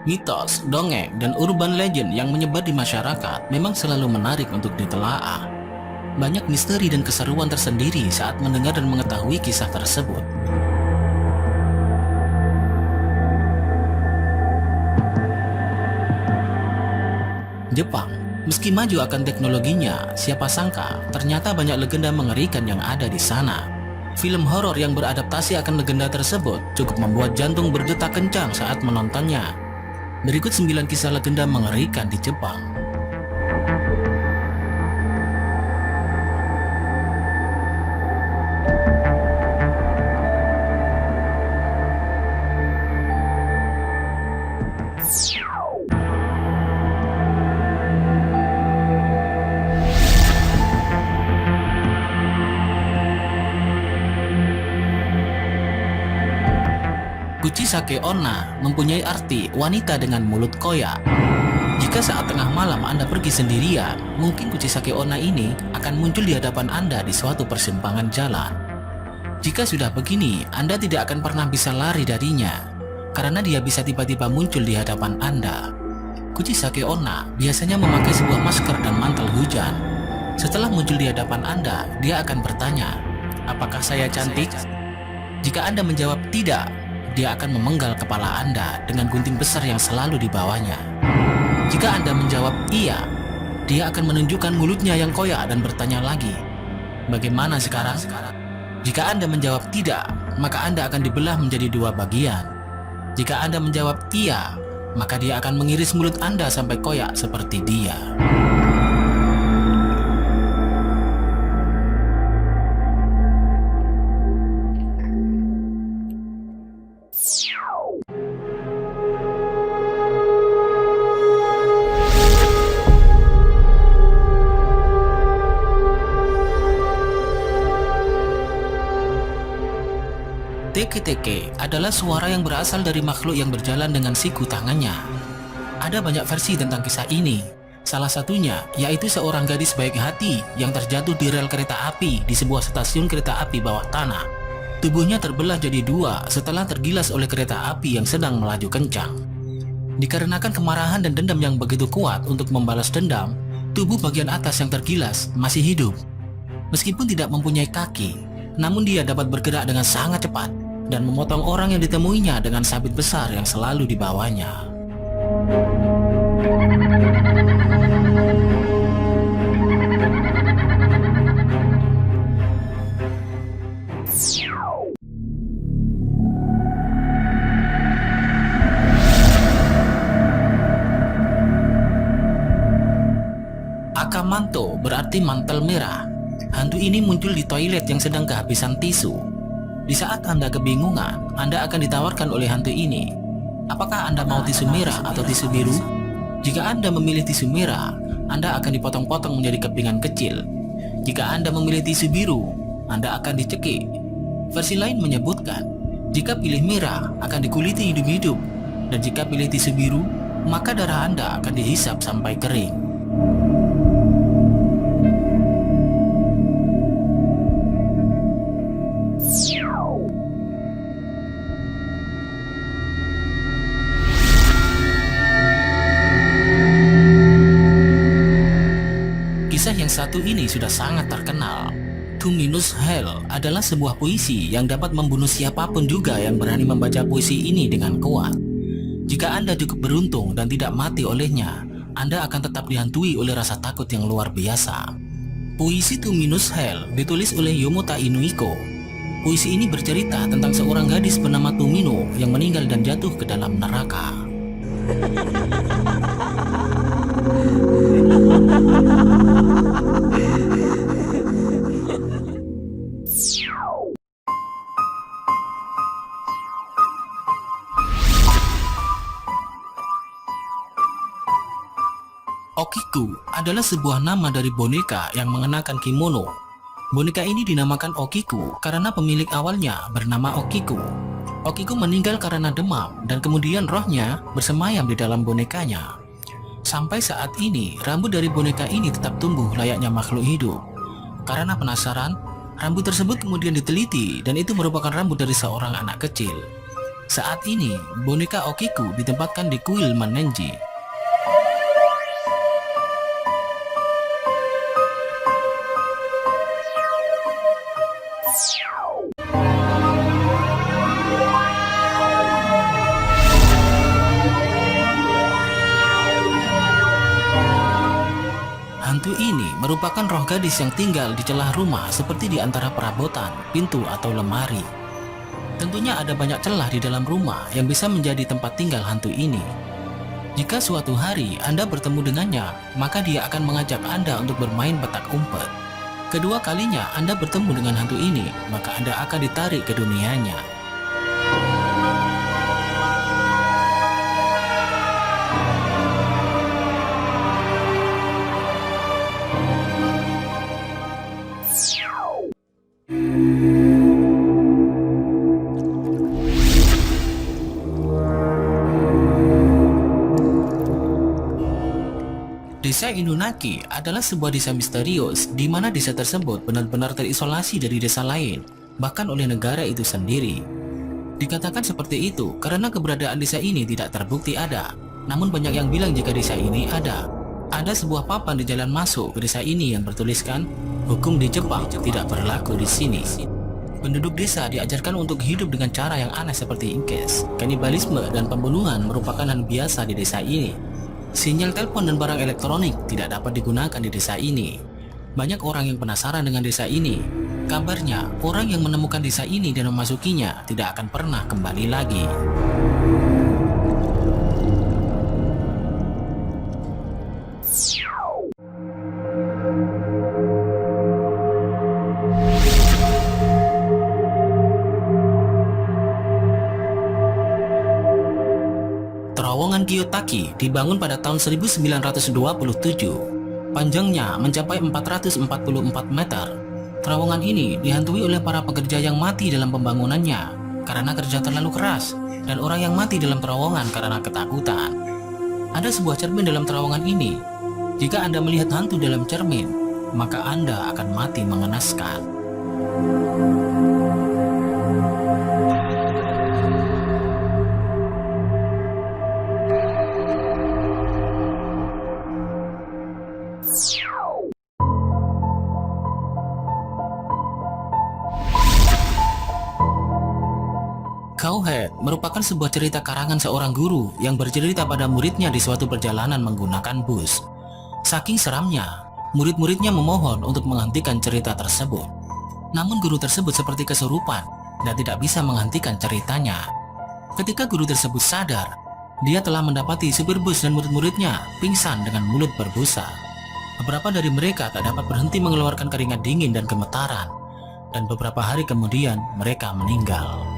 Mitos, dongeng, dan urban legend yang menyebar di masyarakat memang selalu menarik untuk ditelaah. Banyak misteri dan keseruan tersendiri saat mendengar dan mengetahui kisah tersebut. Jepang, meski maju akan teknologinya, siapa sangka ternyata banyak legenda mengerikan yang ada di sana. Film horor yang beradaptasi akan legenda tersebut cukup membuat jantung berdetak kencang saat menontonnya. Berikut 9 kisah legenda mengerikan di Jepang. Kuchisake Onna mempunyai arti wanita dengan mulut koyak. Jika saat tengah malam Anda pergi sendirian, mungkin Kuchisake Onna ini akan muncul di hadapan Anda di suatu persimpangan jalan. Jika sudah begini, Anda tidak akan pernah bisa lari darinya, karena dia bisa tiba-tiba muncul di hadapan Anda. Kuchisake Onna biasanya memakai sebuah masker dan mantel hujan. Setelah muncul di hadapan Anda, dia akan bertanya, "Apakah saya cantik?" Jika Anda menjawab tidak, dia akan memenggal kepala Anda dengan gunting besar yang selalu dibawanya. Jika Anda menjawab iya, dia akan menunjukkan mulutnya yang koyak dan bertanya lagi, "Bagaimana sekarang?" Jika Anda menjawab tidak, maka Anda akan dibelah menjadi 2 bagian. Jika Anda menjawab iya, maka dia akan mengiris mulut Anda sampai koyak seperti dia. Teke-teke adalah suara yang berasal dari makhluk yang berjalan dengan siku tangannya. Ada banyak versi tentang kisah ini. Salah satunya yaitu seorang gadis baik hati yang terjatuh di rel kereta api di sebuah stasiun kereta api bawah tanah. Tubuhnya terbelah jadi 2 setelah tergilas oleh kereta api yang sedang melaju kencang. Dikarenakan kemarahan dan dendam yang begitu kuat untuk membalas dendam, tubuh bagian atas yang tergilas masih hidup. Meskipun tidak mempunyai kaki, namun dia dapat bergerak dengan sangat cepat dan memotong orang yang ditemuinya dengan sabit besar yang selalu dibawanya. Akamanto berarti mantel merah. Hantu ini muncul di toilet yang sedang kehabisan tisu. Di saat Anda kebingungan, Anda akan ditawarkan oleh hantu ini. Apakah Anda mau tisu merah atau tisu biru? Jika Anda memilih tisu merah, Anda akan dipotong-potong menjadi kepingan kecil. Jika Anda memilih tisu biru, Anda akan dicekik. Versi lain menyebutkan, jika pilih merah akan dikuliti hidup-hidup, dan jika pilih tisu biru, maka darah Anda akan dihisap sampai kering. Kisah yang satu ini sudah sangat terkenal. To Minus Hell adalah sebuah puisi yang dapat membunuh siapapun juga yang berani membaca puisi ini dengan kuat. Jika Anda cukup beruntung dan tidak mati olehnya, Anda akan tetap dihantui oleh rasa takut yang luar biasa. Puisi To Minus Hell ditulis oleh Yomota Inuiko. Puisi ini bercerita tentang seorang gadis bernama Tomino yang meninggal dan jatuh ke dalam neraka. Okiku adalah sebuah nama dari boneka yang mengenakan kimono. Boneka ini dinamakan Okiku karena pemilik awalnya bernama Okiku. Okiku meninggal karena demam dan kemudian rohnya bersemayam di dalam bonekanya. Sampai saat ini, rambut dari boneka ini tetap tumbuh layaknya makhluk hidup. Karena penasaran, rambut tersebut kemudian diteliti dan itu merupakan rambut dari seorang anak kecil. Saat ini, boneka Okiku ditempatkan di kuil Manenji. Hantu ini merupakan roh gadis yang tinggal di celah rumah seperti di antara perabotan, pintu, atau lemari. Tentunya ada banyak celah di dalam rumah yang bisa menjadi tempat tinggal hantu ini. Jika suatu hari Anda bertemu dengannya, maka dia akan mengajak Anda untuk bermain petak umpet. Kedua kalinya Anda bertemu dengan hantu ini, maka Anda akan ditarik ke dunianya. Desa Inunaki adalah sebuah desa misterius di mana desa tersebut benar-benar terisolasi dari desa lain, bahkan oleh negara itu sendiri. Dikatakan seperti itu karena keberadaan desa ini tidak terbukti ada. Namun banyak yang bilang jika desa ini ada. Ada sebuah papan di jalan masuk ke desa ini yang bertuliskan, "Hukum di Jepang tidak berlaku di sini." Penduduk desa diajarkan untuk hidup dengan cara yang aneh seperti ingkes. Kanibalisme dan pembunuhan merupakan hal biasa di desa ini. Sinyal telepon dan barang elektronik tidak dapat digunakan di desa ini. Banyak orang yang penasaran dengan desa ini. Kabarnya, orang yang menemukan desa ini dan memasukinya tidak akan pernah kembali lagi. Terowongan Kiyotaki dibangun pada tahun 1927. Panjangnya mencapai 444 meter. Terowongan ini dihantui oleh para pekerja yang mati dalam pembangunannya karena kerja terlalu keras, dan orang yang mati dalam terowongan karena ketakutan. Ada sebuah cermin dalam terowongan ini. Jika Anda melihat hantu dalam cermin, maka Anda akan mati mengenaskan. Cowhead merupakan sebuah cerita karangan seorang guru yang bercerita pada muridnya di suatu perjalanan menggunakan bus. Saking seramnya, murid-muridnya memohon untuk menghentikan cerita tersebut. Namun guru tersebut seperti kesurupan dan tidak bisa menghentikan ceritanya. Ketika guru tersebut sadar, dia telah mendapati supir bus dan murid-muridnya pingsan dengan mulut berbusa. Beberapa dari mereka tak dapat berhenti mengeluarkan keringat dingin dan gemetaran, dan beberapa hari kemudian mereka meninggal.